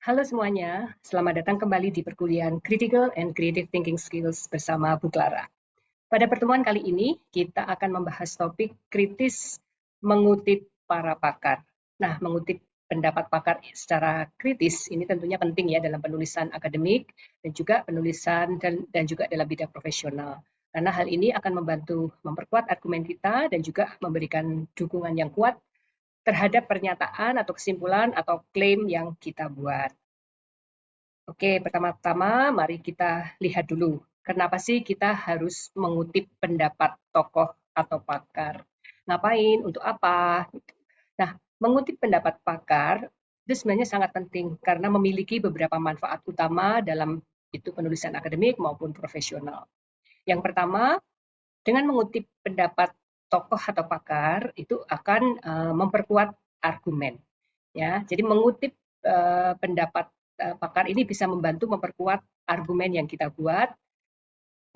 Halo semuanya, selamat datang kembali di perkuliahan Critical and Creative Thinking Skills bersama Bu Clara. Pada pertemuan kali ini, kita akan membahas topik kritis mengutip para pakar. Nah, mengutip pendapat pakar secara kritis ini tentunya penting ya dalam penulisan akademik dan juga penulisan dan juga dalam bidang profesional. Karena hal ini akan membantu memperkuat argumen kita dan juga memberikan dukungan yang kuat terhadap pernyataan atau kesimpulan atau klaim yang kita buat. Oke, pertama-tama mari kita lihat dulu, kenapa sih kita harus mengutip pendapat tokoh atau pakar? Ngapain? Untuk apa? Nah, mengutip pendapat pakar itu sebenarnya sangat penting karena memiliki beberapa manfaat utama dalam itu penulisan akademik maupun profesional. Yang pertama, dengan mengutip pendapat tokoh atau pakar itu akan memperkuat argumen. Ya, jadi mengutip pendapat pakar ini bisa membantu memperkuat argumen yang kita buat,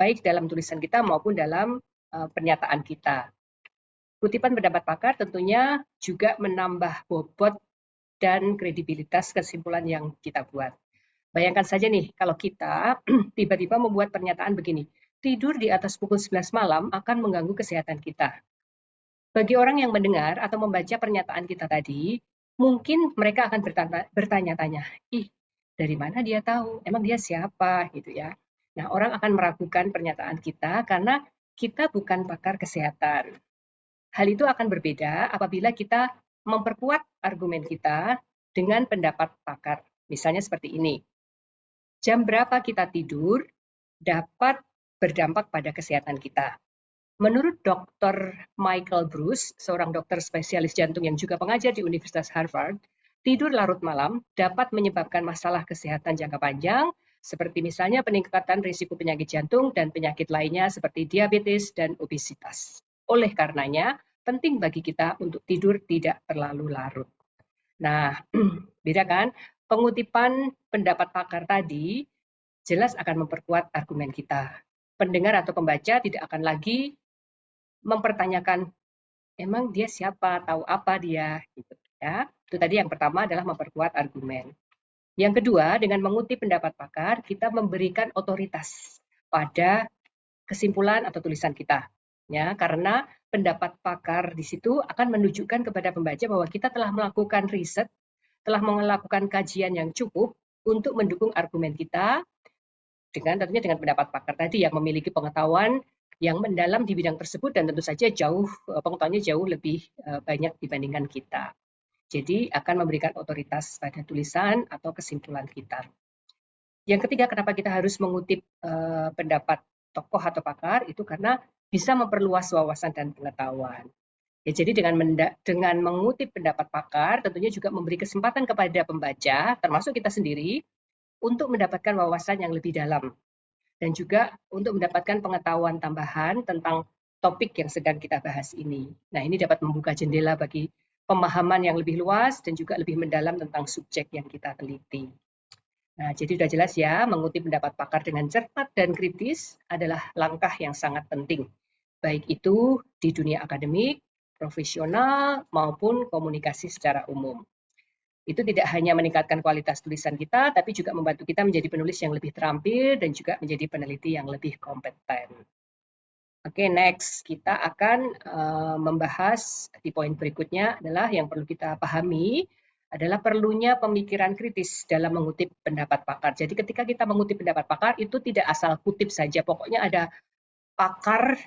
baik dalam tulisan kita maupun dalam pernyataan kita. Kutipan pendapat pakar tentunya juga menambah bobot dan kredibilitas kesimpulan yang kita buat. Bayangkan saja nih, kalau kita tiba-tiba membuat pernyataan begini, tidur di atas pukul 11 malam akan mengganggu kesehatan kita. Bagi orang yang mendengar atau membaca pernyataan kita tadi, mungkin mereka akan bertanya-tanya, ih, dari mana dia tahu? Emang dia siapa? Gitu ya. Nah, orang akan meragukan pernyataan kita karena kita bukan pakar kesehatan. Hal itu akan berbeda apabila kita memperkuat argumen kita dengan pendapat pakar. Misalnya seperti ini, jam berapa kita tidur dapat berdampak pada kesehatan kita. Menurut Dr. Michael Bruce, seorang dokter spesialis jantung yang juga pengajar di Universitas Harvard, tidur larut malam dapat menyebabkan masalah kesehatan jangka panjang, seperti misalnya peningkatan risiko penyakit jantung dan penyakit lainnya seperti diabetes dan obesitas. Oleh karenanya, penting bagi kita untuk tidur tidak terlalu larut. Nah, beda kan? Pengutipan pendapat pakar tadi jelas akan memperkuat argumen kita. Pendengar atau pembaca tidak akan lagi mempertanyakan, emang dia siapa, tahu apa dia, gitu ya. Itu tadi yang pertama adalah memperkuat argumen. Yang kedua, dengan mengutip pendapat pakar, kita memberikan otoritas pada kesimpulan atau tulisan kita. Ya, karena pendapat pakar di situ akan menunjukkan kepada pembaca bahwa kita telah melakukan riset, telah melakukan kajian yang cukup untuk mendukung argumen kita dengan tentunya dengan pendapat pakar tadi yang memiliki pengetahuan yang mendalam di bidang tersebut dan tentu saja pengetahuannya jauh lebih banyak dibandingkan kita. Jadi akan memberikan otoritas pada tulisan atau kesimpulan kita. Yang ketiga, kenapa kita harus mengutip pendapat tokoh atau pakar itu karena bisa memperluas wawasan dan pengetahuan. Ya, jadi dengan mengutip pendapat pakar tentunya juga memberi kesempatan kepada pembaca, termasuk kita sendiri, untuk mendapatkan wawasan yang lebih dalam dan juga untuk mendapatkan pengetahuan tambahan tentang topik yang sedang kita bahas ini. Nah, ini dapat membuka jendela bagi pemahaman yang lebih luas dan juga lebih mendalam tentang subjek yang kita teliti. Nah, jadi sudah jelas ya, mengutip pendapat pakar dengan cermat dan kritis adalah langkah yang sangat penting, baik itu di dunia akademik, profesional, maupun komunikasi secara umum. Itu tidak hanya meningkatkan kualitas tulisan kita, tapi juga membantu kita menjadi penulis yang lebih terampil dan juga menjadi peneliti yang lebih kompeten. Oke, next kita akan membahas di poin berikutnya adalah yang perlu kita pahami adalah perlunya pemikiran kritis dalam mengutip pendapat pakar. Jadi ketika kita mengutip pendapat pakar itu tidak asal kutip saja, pokoknya ada pakar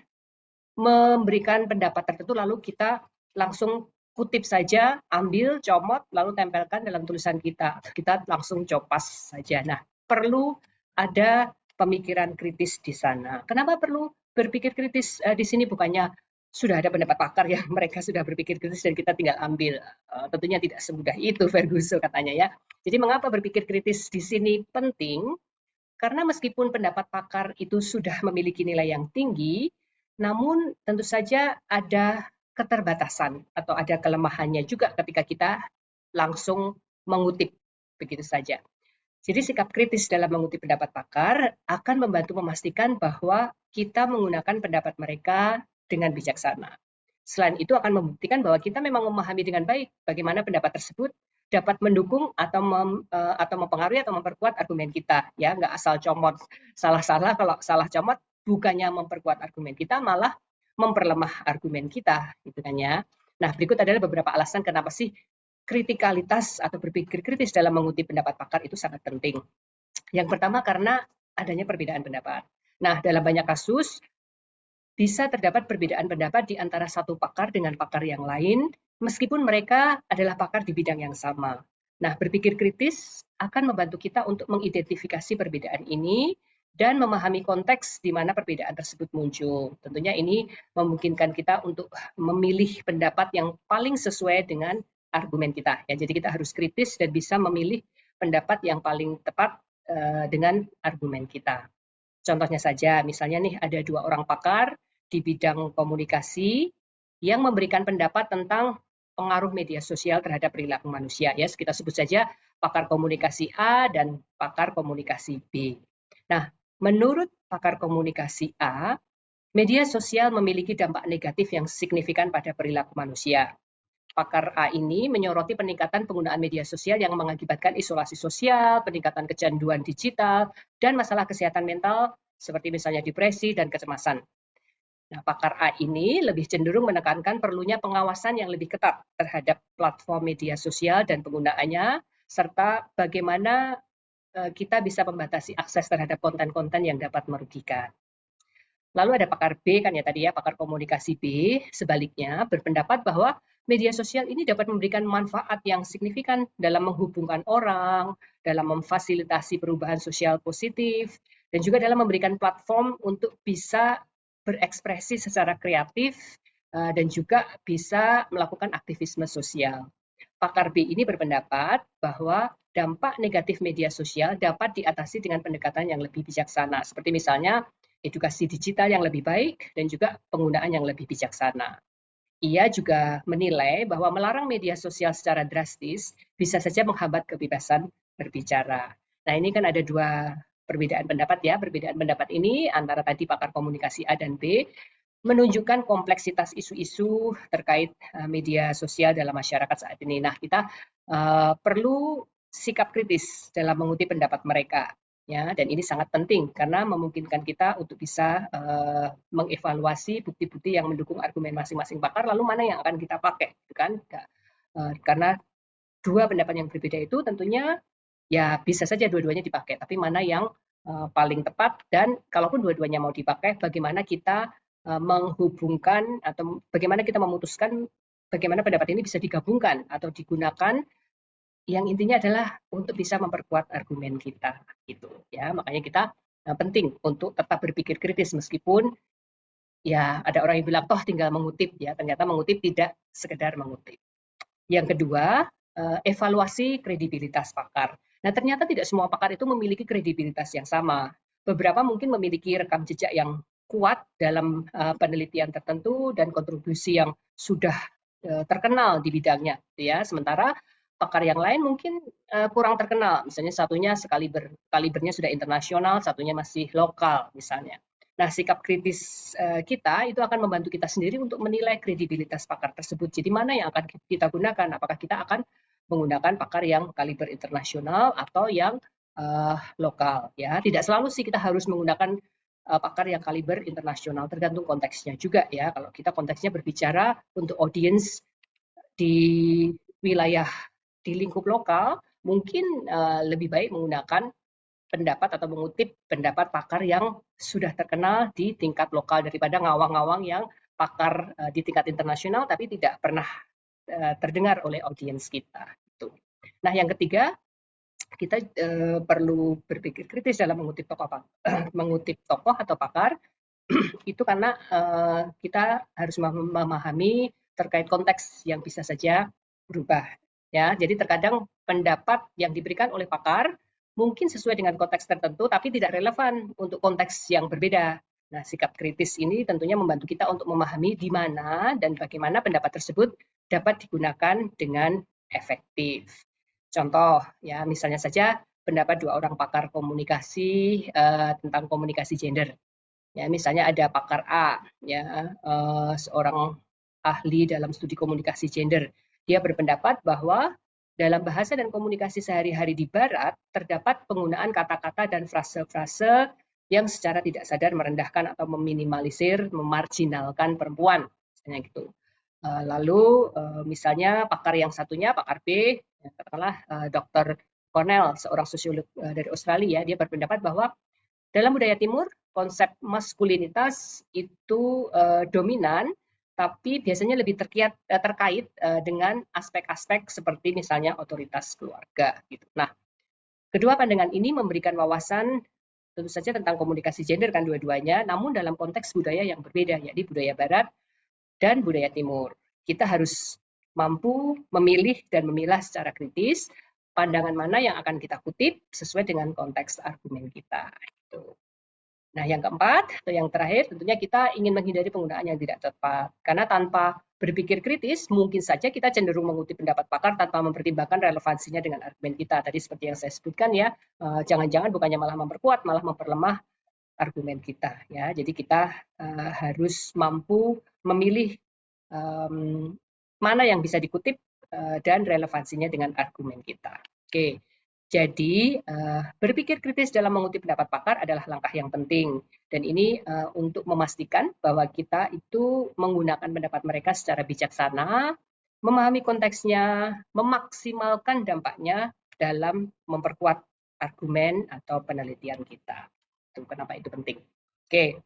memberikan pendapat tertentu lalu kita langsung kutip saja, ambil, comot, lalu tempelkan dalam tulisan kita. Kita langsung copas saja. Nah, perlu ada pemikiran kritis di sana. Kenapa perlu berpikir kritis di sini? Bukannya sudah ada pendapat pakar ya, mereka sudah berpikir kritis dan kita tinggal ambil. Tentunya tidak semudah itu, Ferguson katanya ya. Jadi mengapa berpikir kritis di sini penting? Karena meskipun pendapat pakar itu sudah memiliki nilai yang tinggi, namun tentu saja ada keterbatasan atau ada kelemahannya juga ketika kita langsung mengutip begitu saja. Jadi sikap kritis dalam mengutip pendapat pakar akan membantu memastikan bahwa kita menggunakan pendapat mereka dengan bijaksana. Selain itu akan membuktikan bahwa kita memang memahami dengan baik bagaimana pendapat tersebut dapat mendukung atau mempengaruhi atau memperkuat argumen kita, ya, nggak asal comot salah-salah. Kalau salah comot bukannya memperkuat argumen kita, malah memperlemah argumen kita, gitu kan ya. Nah, berikut adalah beberapa alasan kenapa sih kritikalitas atau berpikir kritis dalam mengutip pendapat pakar itu sangat penting. Yang pertama karena adanya perbedaan pendapat. Nah, dalam banyak kasus bisa terdapat perbedaan pendapat di antara satu pakar dengan pakar yang lain, meskipun mereka adalah pakar di bidang yang sama. Nah, berpikir kritis akan membantu kita untuk mengidentifikasi perbedaan ini dan memahami konteks di mana perbedaan tersebut muncul. Tentunya ini memungkinkan kita untuk memilih pendapat yang paling sesuai dengan argumen kita. Ya, jadi kita harus kritis dan bisa memilih pendapat yang paling tepat dengan argumen kita. Contohnya saja, misalnya nih ada dua orang pakar di bidang komunikasi yang memberikan pendapat tentang pengaruh media sosial terhadap perilaku manusia. Ya, kita sebut saja pakar komunikasi A dan pakar komunikasi B. Nah, menurut pakar komunikasi A, media sosial memiliki dampak negatif yang signifikan pada perilaku manusia. Pakar A ini menyoroti peningkatan penggunaan media sosial yang mengakibatkan isolasi sosial, peningkatan kecanduan digital, dan masalah kesehatan mental seperti misalnya depresi dan kecemasan. Nah, pakar A ini lebih cenderung menekankan perlunya pengawasan yang lebih ketat terhadap platform media sosial dan penggunaannya, serta bagaimana kita bisa membatasi akses terhadap konten-konten yang dapat merugikan. Lalu ada pakar B kan ya tadi ya, pakar komunikasi B sebaliknya berpendapat bahwa media sosial ini dapat memberikan manfaat yang signifikan dalam menghubungkan orang, dalam memfasilitasi perubahan sosial positif, dan juga dalam memberikan platform untuk bisa berekspresi secara kreatif dan juga bisa melakukan aktivisme sosial. Pakar B ini berpendapat bahwa dampak negatif media sosial dapat diatasi dengan pendekatan yang lebih bijaksana, seperti misalnya edukasi digital yang lebih baik dan juga penggunaan yang lebih bijaksana. Ia juga menilai bahwa melarang media sosial secara drastis bisa saja menghambat kebebasan berbicara. Nah, ini kan ada dua perbedaan pendapat ya. Perbedaan pendapat ini antara tadi pakar komunikasi A dan B menunjukkan kompleksitas isu-isu terkait media sosial dalam masyarakat saat ini. Nah, kita perlu sikap kritis dalam mengutip pendapat mereka. Ya, dan ini sangat penting karena memungkinkan kita untuk bisa mengevaluasi bukti-bukti yang mendukung argumen masing-masing pakar, lalu mana yang akan kita pakai, gitu kan? Karena dua pendapat yang berbeda itu tentunya ya bisa saja dua-duanya dipakai, tapi mana yang paling tepat dan kalaupun dua-duanya mau dipakai, bagaimana kita menghubungkan atau bagaimana kita memutuskan bagaimana pendapat ini bisa digabungkan atau digunakan yang intinya adalah untuk bisa memperkuat argumen kita gitu ya. Makanya kita penting untuk tetap berpikir kritis meskipun ya ada orang yang bilang toh tinggal mengutip ya, ternyata mengutip tidak sekedar mengutip. Yang kedua, evaluasi kredibilitas pakar. Nah, ternyata tidak semua pakar itu memiliki kredibilitas yang sama. Beberapa mungkin memiliki rekam jejak yang kuat dalam penelitian tertentu dan kontribusi yang sudah terkenal di bidangnya ya. Sementara pakar yang lain mungkin kurang terkenal, misalnya satunya kalibernya sudah internasional, satunya masih lokal misalnya. Nah, sikap kritis kita itu akan membantu kita sendiri untuk menilai kredibilitas pakar tersebut. Jadi mana yang akan kita gunakan? Apakah kita akan menggunakan pakar yang kaliber internasional atau yang lokal? Ya, tidak selalu sih kita harus menggunakan pakar yang kaliber internasional, tergantung konteksnya juga ya. Kalau kita konteksnya berbicara untuk audiens di wilayah di lingkup lokal, mungkin lebih baik menggunakan pendapat atau mengutip pendapat pakar yang sudah terkenal di tingkat lokal daripada ngawang-ngawang yang pakar di tingkat internasional tapi tidak pernah terdengar oleh audiens kita. Nah, yang ketiga, kita perlu berpikir kritis dalam mengutip tokoh atau pakar itu karena kita harus memahami terkait konteks yang bisa saja berubah. Ya, jadi terkadang pendapat yang diberikan oleh pakar mungkin sesuai dengan konteks tertentu, tapi tidak relevan untuk konteks yang berbeda. Nah, sikap kritis ini tentunya membantu kita untuk memahami di mana dan bagaimana pendapat tersebut dapat digunakan dengan efektif. Contoh, ya misalnya saja pendapat dua orang pakar komunikasi tentang komunikasi gender. Ya, misalnya ada pakar A, ya, seorang ahli dalam studi komunikasi gender. Dia berpendapat bahwa dalam bahasa dan komunikasi sehari-hari di Barat, terdapat penggunaan kata-kata dan frase-frase yang secara tidak sadar merendahkan atau meminimalisir, memarginalkan perempuan, misalnya gitu. Lalu misalnya pakar yang satunya, pakar B, katakanlah Dr. Cornell, seorang sosiolog dari Australia, dia berpendapat bahwa dalam budaya Timur, konsep maskulinitas itu dominan, tapi biasanya lebih terkait dengan aspek-aspek seperti misalnya otoritas keluarga. Gitu. Nah, kedua pandangan ini memberikan wawasan tentu saja tentang komunikasi gender kan dua-duanya, namun dalam konteks budaya yang berbeda, yakni budaya Barat dan budaya Timur. Kita harus mampu memilih dan memilah secara kritis pandangan mana yang akan kita kutip sesuai dengan konteks argumen kita. Gitu. Nah, yang keempat atau yang terakhir, tentunya kita ingin menghindari penggunaan yang tidak tepat. Karena tanpa berpikir kritis, mungkin saja kita cenderung mengutip pendapat pakar tanpa mempertimbangkan relevansinya dengan argumen kita. Tadi seperti yang saya sebutkan ya, jangan-jangan bukannya malah memperkuat, malah memperlemah argumen kita. Ya, jadi kita harus mampu memilih mana yang bisa dikutip dan relevansinya dengan argumen kita. Oke. Jadi, berpikir kritis dalam mengutip pendapat pakar adalah langkah yang penting. Dan ini untuk memastikan bahwa kita itu menggunakan pendapat mereka secara bijaksana, memahami konteksnya, memaksimalkan dampaknya dalam memperkuat argumen atau penelitian kita. Itu kenapa itu penting. Oke.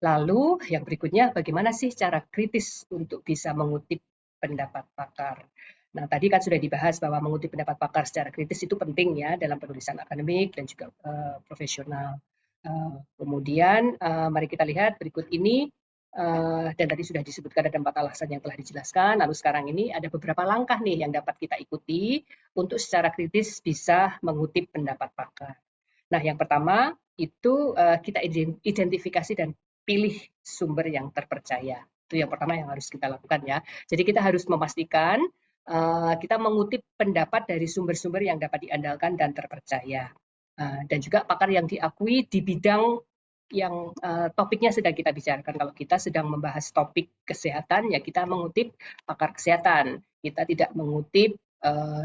Lalu yang berikutnya, bagaimana sih cara kritis untuk bisa mengutip pendapat pakar? Nah, tadi kan sudah dibahas bahwa mengutip pendapat pakar secara kritis itu penting ya dalam penulisan akademik dan juga profesional. Kemudian mari kita lihat berikut ini, dan tadi sudah disebutkan ada 4 alasan yang telah dijelaskan, lalu sekarang ini ada beberapa langkah nih yang dapat kita ikuti untuk secara kritis bisa mengutip pendapat pakar. Nah, yang pertama itu kita identifikasi dan pilih sumber yang terpercaya. Itu yang pertama yang harus kita lakukan ya. Jadi kita harus memastikan kita mengutip pendapat dari sumber-sumber yang dapat diandalkan dan terpercaya. Dan juga pakar yang diakui di bidang yang topiknya sedang kita bicarakan. Kalau kita sedang membahas topik kesehatan, ya kita mengutip pakar kesehatan. Kita tidak mengutip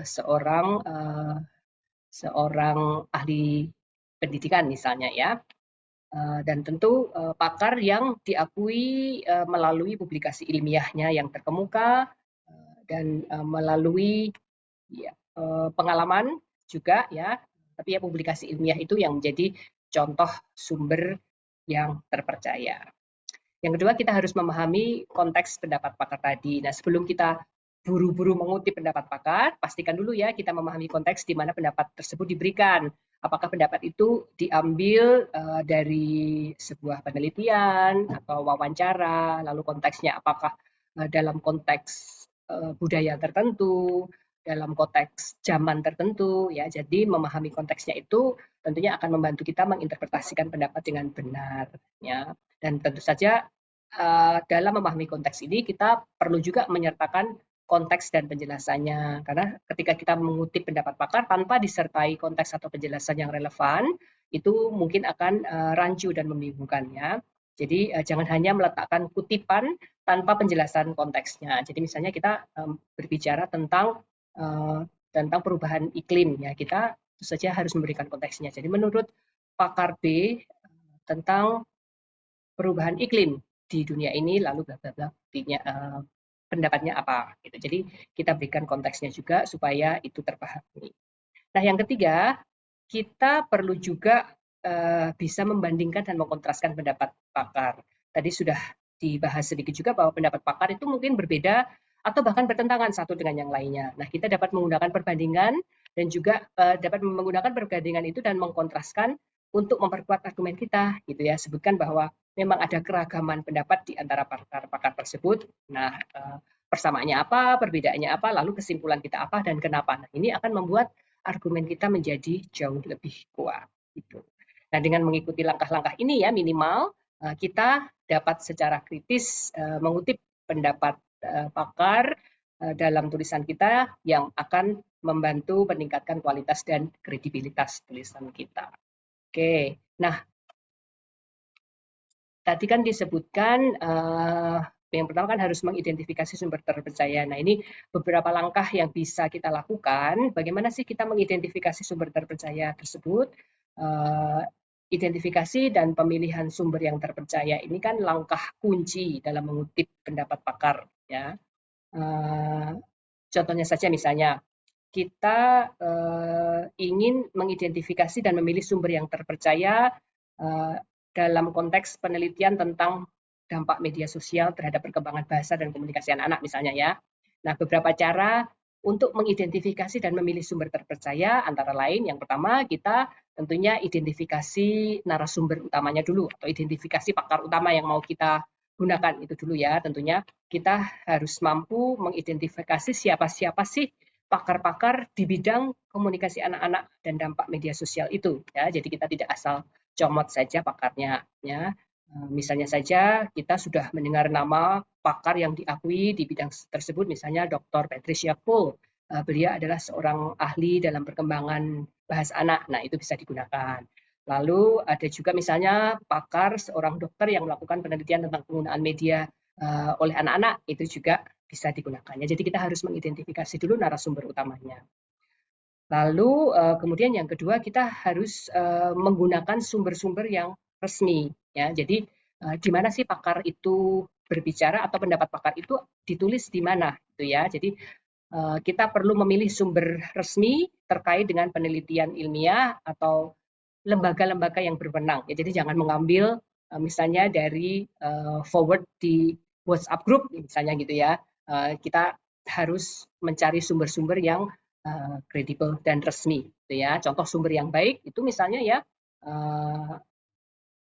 seorang ahli pendidikan misalnya ya. Dan tentu pakar yang diakui melalui publikasi ilmiahnya yang terkemuka dan melalui ya, pengalaman juga ya, tapi ya publikasi ilmiah itu yang menjadi contoh sumber yang terpercaya. Yang kedua, kita harus memahami konteks pendapat pakar tadi. Nah, sebelum kita buru-buru mengutip pendapat pakar, pastikan dulu ya kita memahami konteks di mana pendapat tersebut diberikan. Apakah pendapat itu diambil dari sebuah penelitian atau wawancara, lalu konteksnya apakah dalam konteks budaya tertentu, dalam konteks zaman tertentu ya. Jadi memahami konteksnya itu tentunya akan membantu kita menginterpretasikan pendapat dengan benar ya. Dan tentu saja dalam memahami konteks ini kita perlu juga menyertakan konteks dan penjelasannya. Karena ketika kita mengutip pendapat pakar tanpa disertai konteks atau penjelasan yang relevan, itu mungkin akan rancu dan membingungkan ya. Jadi jangan hanya meletakkan kutipan tanpa penjelasan konteksnya. Jadi misalnya kita berbicara tentang perubahan iklim ya, kita tentu saja harus memberikan konteksnya. Jadi menurut pakar B tentang perubahan iklim di dunia ini, lalu bla bla bla, pendapatnya apa gitu. Jadi kita berikan konteksnya juga supaya itu terpahami. Nah, yang ketiga, kita perlu juga bisa membandingkan dan mengkontraskan pendapat pakar. Tadi sudah dibahas sedikit juga bahwa pendapat pakar itu mungkin berbeda atau bahkan bertentangan satu dengan yang lainnya. Nah, kita dapat menggunakan perbandingan dan juga dapat menggunakan perbandingan itu dan mengkontraskan untuk memperkuat argumen kita, gitu ya. Sebutkan bahwa memang ada keragaman pendapat di antara pakar-pakar tersebut. Nah, persamaannya apa, perbedaannya apa, lalu kesimpulan kita apa dan kenapa. Nah, ini akan membuat argumen kita menjadi jauh lebih kuat. Gitu. Nah, dengan mengikuti langkah-langkah ini ya minimal kita dapat secara kritis mengutip pendapat pakar dalam tulisan kita yang akan membantu meningkatkan kualitas dan kredibilitas tulisan kita. Oke, nah tadi kan disebutkan Yang pertama kan harus mengidentifikasi sumber terpercaya. Nah, ini beberapa langkah yang bisa kita lakukan. Bagaimana sih kita mengidentifikasi sumber terpercaya tersebut? Identifikasi dan pemilihan sumber yang terpercaya ini kan langkah kunci dalam mengutip pendapat pakar, ya. Contohnya saja misalnya kita ingin mengidentifikasi dan memilih sumber yang terpercaya dalam konteks penelitian tentang dampak media sosial terhadap perkembangan bahasa dan komunikasi anak-anak misalnya ya. Nah, beberapa cara untuk mengidentifikasi dan memilih sumber terpercaya antara lain yang pertama kita tentunya identifikasi narasumber utamanya dulu atau identifikasi pakar utama yang mau kita gunakan itu dulu ya. Tentunya kita harus mampu mengidentifikasi siapa-siapa sih pakar-pakar di bidang komunikasi anak-anak dan dampak media sosial itu ya. Jadi kita tidak asal comot saja pakarnya ya. Misalnya saja kita sudah mendengar nama pakar yang diakui di bidang tersebut misalnya Dr. Patricia Cole. Beliau adalah seorang ahli dalam perkembangan bahasa anak. Nah, itu bisa digunakan. Lalu ada juga misalnya pakar seorang dokter yang melakukan penelitian tentang penggunaan media oleh anak-anak, itu juga bisa digunakan. Jadi kita harus mengidentifikasi dulu narasumber utamanya. Lalu kemudian yang kedua kita harus menggunakan sumber-sumber yang resmi ya. Jadi di mana sih pakar itu berbicara atau pendapat pakar itu ditulis di mana gitu ya. Jadi kita perlu memilih sumber resmi terkait dengan penelitian ilmiah atau lembaga-lembaga yang berwenang. Ya, jadi jangan mengambil misalnya dari forward di WhatsApp group misalnya gitu ya. Kita harus mencari sumber-sumber yang kredibel dan resmi gitu ya. Contoh sumber yang baik itu misalnya ya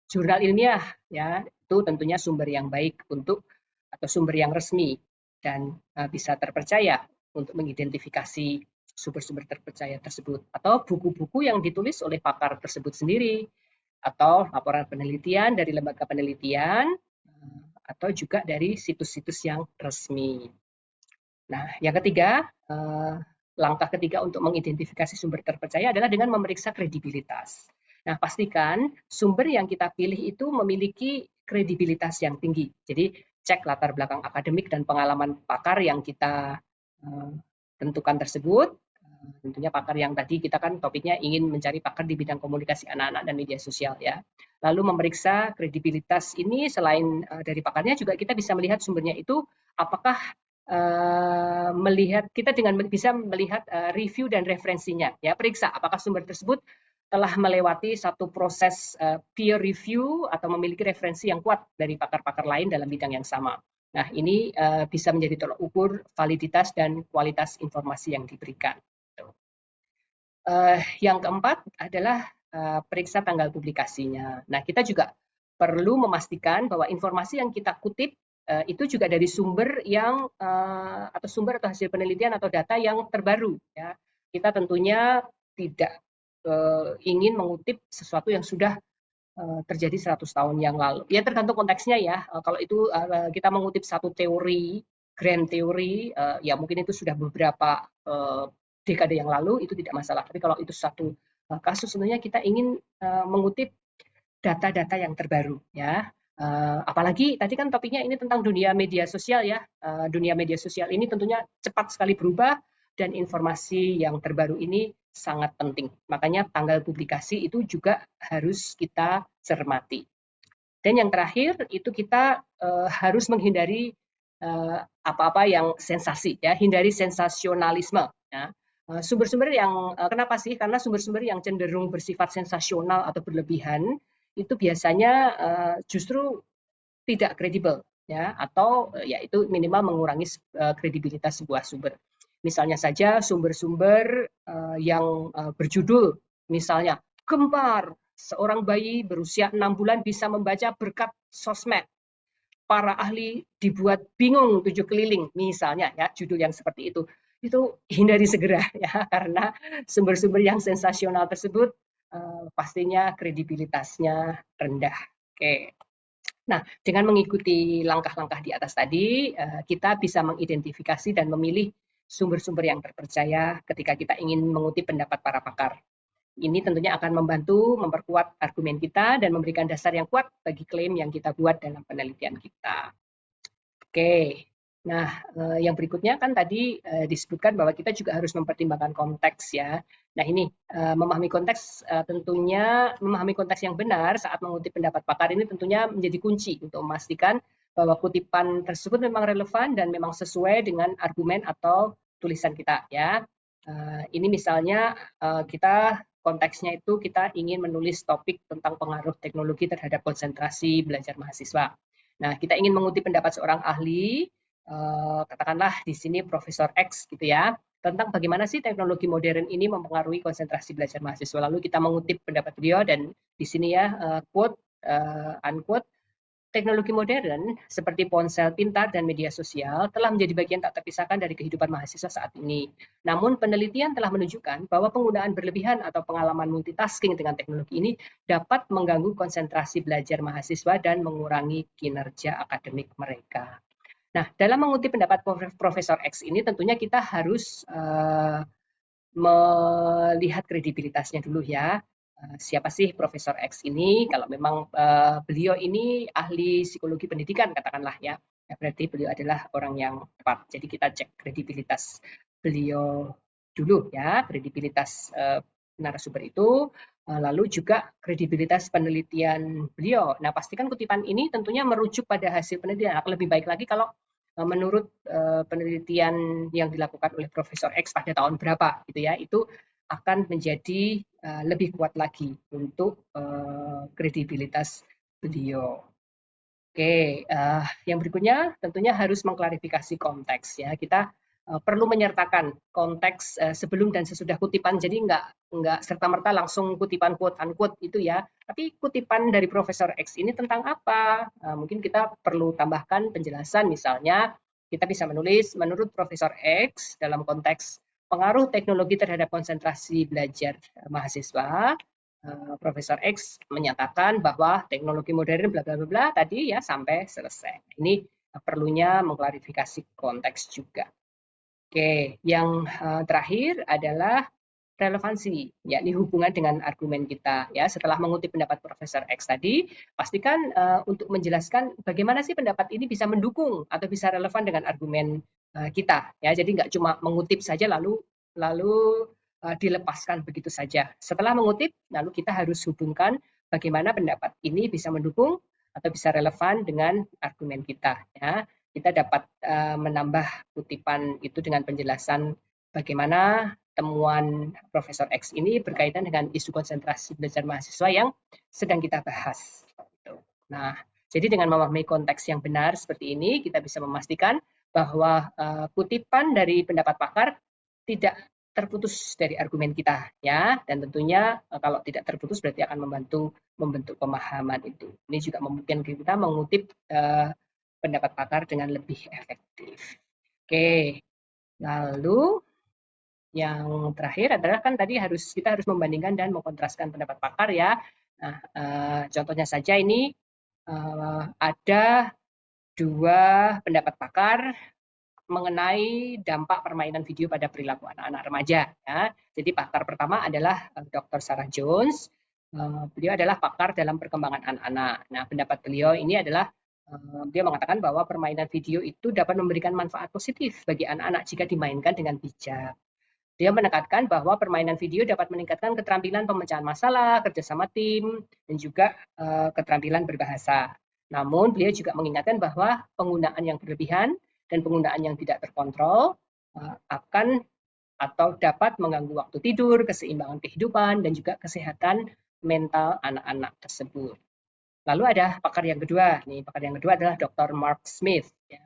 jurnal ilmiah ya, itu tentunya sumber yang baik untuk atau sumber yang resmi dan bisa terpercaya untuk mengidentifikasi sumber-sumber terpercaya tersebut atau buku-buku yang ditulis oleh pakar tersebut sendiri atau laporan penelitian dari lembaga penelitian atau juga dari situs-situs yang resmi. Nah, yang ketiga, langkah ketiga untuk mengidentifikasi sumber terpercaya adalah dengan memeriksa kredibilitas. Nah, pastikan sumber yang kita pilih itu memiliki kredibilitas yang tinggi. Jadi, cek latar belakang akademik dan pengalaman pakar yang kita tentukan tersebut. Tentunya pakar yang tadi kita kan topiknya ingin mencari pakar di bidang komunikasi anak-anak dan media sosial ya. Lalu memeriksa kredibilitas ini selain dari pakarnya juga kita bisa melihat sumbernya itu apakah melihat kita dengan bisa melihat review dan referensinya ya, periksa apakah sumber tersebut telah melewati satu proses peer review atau memiliki referensi yang kuat dari pakar-pakar lain dalam bidang yang sama. Nah, ini bisa menjadi tolak ukur validitas dan kualitas informasi yang diberikan. Yang keempat adalah periksa tanggal publikasinya. Nah, kita juga perlu memastikan bahwa informasi yang kita kutip itu juga dari sumber yang atau sumber atau hasil penelitian atau data yang terbaru. Ya. Kita tentunya tidak ingin mengutip sesuatu yang sudah terjadi 100 tahun yang lalu. Ya tergantung konteksnya ya. Kalau itu kita mengutip satu teori, grand teori, ya mungkin itu sudah beberapa dekade yang lalu, itu tidak masalah. Tapi kalau itu satu kasus, sebenarnya kita ingin mengutip data-data yang terbaru ya. Apalagi tadi kan topiknya ini tentang dunia media sosial ya. Dunia media sosial ini tentunya cepat sekali berubah dan informasi yang terbaru ini sangat penting. Makanya tanggal publikasi itu juga harus kita cermati. Dan yang terakhir itu kita harus menghindari apa-apa yang sensasi ya, hindari sensasionalisme ya. Sumber-sumber yang kenapa sih? Karena sumber-sumber yang cenderung bersifat sensasional atau berlebihan itu biasanya justru tidak kredibel ya, atau ya itu minimal mengurangi kredibilitas sebuah sumber. Misalnya saja sumber-sumber yang berjudul misalnya gempar seorang bayi berusia 6 bulan bisa membaca berkat sosmed. Para ahli dibuat bingung 7 keliling misalnya ya, judul yang seperti itu hindari segera ya, karena sumber-sumber yang sensasional tersebut pastinya kredibilitasnya rendah. Oke. Nah, dengan mengikuti langkah-langkah di atas tadi, kita bisa mengidentifikasi dan memilih sumber-sumber yang terpercaya ketika kita ingin mengutip pendapat para pakar. Ini tentunya akan membantu memperkuat argumen kita dan memberikan dasar yang kuat bagi klaim yang kita buat dalam penelitian kita. Oke, nah yang berikutnya kan tadi disebutkan bahwa kita juga harus mempertimbangkan konteks ya. Nah ini memahami konteks tentunya memahami konteks yang benar saat mengutip pendapat pakar ini tentunya menjadi kunci untuk memastikan bahwa kutipan tersebut memang relevan dan memang sesuai dengan argumen atau tulisan kita ya. Ini misalnya kita konteksnya itu kita ingin menulis topik tentang pengaruh teknologi terhadap konsentrasi belajar mahasiswa. Nah, kita ingin mengutip pendapat seorang ahli, katakanlah di sini Profesor X gitu ya, tentang bagaimana sih teknologi modern ini mempengaruhi konsentrasi belajar mahasiswa. Lalu kita mengutip pendapat beliau dan di sini ya quote unquote teknologi modern seperti ponsel pintar dan media sosial telah menjadi bagian tak terpisahkan dari kehidupan mahasiswa saat ini. Namun penelitian telah menunjukkan bahwa penggunaan berlebihan atau pengalaman multitasking dengan teknologi ini dapat mengganggu konsentrasi belajar mahasiswa dan mengurangi kinerja akademik mereka. Nah, dalam mengutip pendapat Profesor X ini tentunya kita harus melihat kredibilitasnya dulu ya. Siapa sih Profesor X ini? Kalau memang beliau ini ahli psikologi pendidikan katakanlah ya, berarti beliau adalah orang yang tepat. Jadi kita cek kredibilitas beliau dulu ya, kredibilitas narasumber itu, lalu juga kredibilitas penelitian beliau. Nah, pastikan kutipan ini tentunya merujuk pada hasil penelitian. Akan lebih baik lagi kalau menurut penelitian yang dilakukan oleh Profesor X pada tahun berapa gitu ya, itu akan menjadi lebih kuat lagi untuk kredibilitas beliau. Oke, yang berikutnya tentunya harus mengklarifikasi konteks ya. Kita perlu menyertakan konteks sebelum dan sesudah kutipan. Jadi nggak serta-merta langsung kutipan quote unquote itu ya. Tapi kutipan dari Profesor X ini tentang apa? Mungkin kita perlu tambahkan penjelasan misalnya kita bisa menulis menurut Profesor X dalam konteks pengaruh teknologi terhadap konsentrasi belajar mahasiswa. Profesor X menyatakan bahwa teknologi modern bla bla bla tadi ya sampai selesai. Ini perlunya mengklarifikasi konteks juga. Oke, yang terakhir adalah relevansi, yakni hubungan dengan argumen kita. Ya, setelah mengutip pendapat Profesor X tadi, pastikan untuk menjelaskan bagaimana sih pendapat ini bisa mendukung atau bisa relevan dengan argumen kita. Ya, jadi nggak cuma mengutip saja lalu dilepaskan begitu saja. Setelah mengutip, lalu kita harus hubungkan bagaimana pendapat ini bisa mendukung atau bisa relevan dengan argumen kita. Ya, kita dapat menambah kutipan itu dengan penjelasan bagaimana temuan Profesor X ini berkaitan dengan isu konsentrasi belajar mahasiswa yang sedang kita bahas. Nah, jadi dengan memahami konteks yang benar seperti ini, kita bisa memastikan bahwa kutipan dari pendapat pakar tidak terputus dari argumen kita ya, dan tentunya kalau tidak terputus berarti akan membentuk pemahaman itu. Ini juga memungkinkan kita mengutip pendapat pakar dengan lebih efektif. Oke, lalu yang terakhir adalah kan tadi kita harus membandingkan dan mengkontraskan pendapat pakar ya. Nah, contohnya saja ini ada dua pendapat pakar mengenai dampak permainan video pada perilaku anak-anak remaja. Ya. Jadi pakar pertama adalah Dr. Sarah Jones. Beliau adalah pakar dalam perkembangan anak-anak. Nah, pendapat beliau ini adalah dia mengatakan bahwa permainan video itu dapat memberikan manfaat positif bagi anak-anak jika dimainkan dengan bijak. Dia menekankan bahwa permainan video dapat meningkatkan keterampilan pemecahan masalah, kerjasama tim, dan juga keterampilan berbahasa. Namun, beliau juga mengingatkan bahwa penggunaan yang berlebihan dan penggunaan yang tidak terkontrol akan atau dapat mengganggu waktu tidur, keseimbangan kehidupan, dan juga kesehatan mental anak-anak tersebut. Lalu ada pakar yang kedua. Nih, pakar yang kedua adalah Dr. Mark Smith, ya.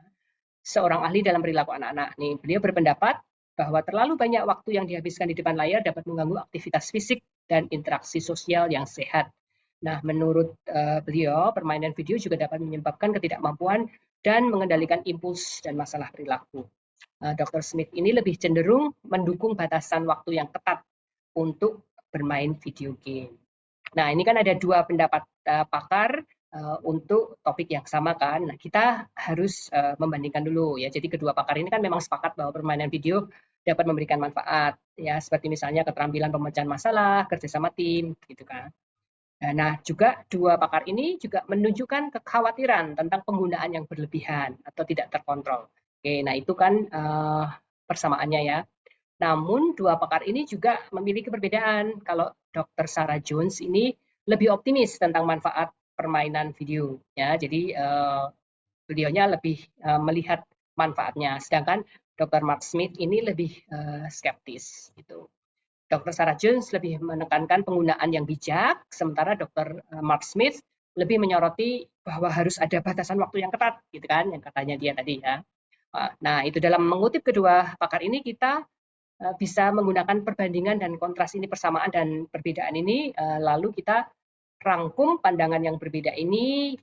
Seorang ahli dalam perilaku anak-anak. Nih, beliau berpendapat bahwa terlalu banyak waktu yang dihabiskan di depan layar dapat mengganggu aktivitas fisik dan interaksi sosial yang sehat. Nah, menurut beliau, permainan video juga dapat menyebabkan ketidakmampuan dan mengendalikan impuls dan masalah perilaku. Dr. Smith ini lebih cenderung mendukung batasan waktu yang ketat untuk bermain video game. Nah, ini kan ada dua pendapat pakar untuk topik yang sama kan. Nah, kita harus membandingkan dulu ya. Jadi kedua pakar ini kan memang sepakat bahwa permainan video dapat memberikan manfaat ya, seperti misalnya keterampilan pemecahan masalah, kerjasama tim, gitu kan. Nah, juga dua pakar ini juga menunjukkan kekhawatiran tentang penggunaan yang berlebihan atau tidak terkontrol. Oke, nah itu kan persamaannya ya. Namun dua pakar ini juga memiliki perbedaan. Kalau Dr. Sarah Jones ini lebih optimis tentang manfaat permainan video, ya. Jadi beliaunya lebih melihat manfaatnya, sedangkan Dr. Mark Smith ini lebih skeptis, gitu. Dr. Sarah Jones lebih menekankan penggunaan yang bijak, sementara Dr. Mark Smith lebih menyoroti bahwa harus ada batasan waktu yang ketat, gitu kan, yang katanya dia tadi ya. Nah, itu dalam mengutip kedua pakar ini kita bisa menggunakan perbandingan dan kontras ini, persamaan dan perbedaan ini, lalu kita rangkum pandangan yang berbeda ini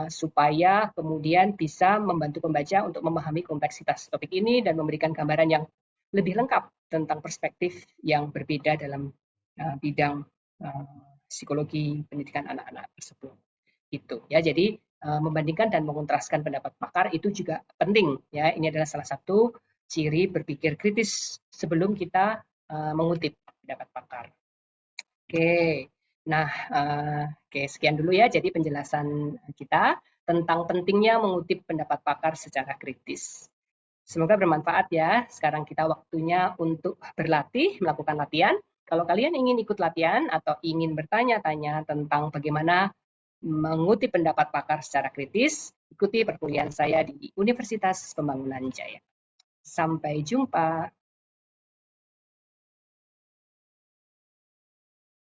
supaya kemudian bisa membantu pembaca untuk memahami kompleksitas topik ini dan memberikan gambaran yang lebih lengkap tentang perspektif yang berbeda dalam bidang psikologi pendidikan anak-anak tersebut. Gitu ya. Jadi membandingkan dan mengontraskan pendapat pakar itu juga penting ya. Ini adalah salah satu ciri berpikir kritis sebelum kita mengutip pendapat pakar. Oke. Nah, oke, sekian dulu ya. Jadi penjelasan kita tentang pentingnya mengutip pendapat pakar secara kritis. Semoga bermanfaat ya. Sekarang kita waktunya untuk berlatih, melakukan latihan. Kalau kalian ingin ikut latihan atau ingin bertanya-tanya tentang bagaimana mengutip pendapat pakar secara kritis, ikuti perkuliahan saya di Universitas Pembangunan Jaya. Sampai jumpa.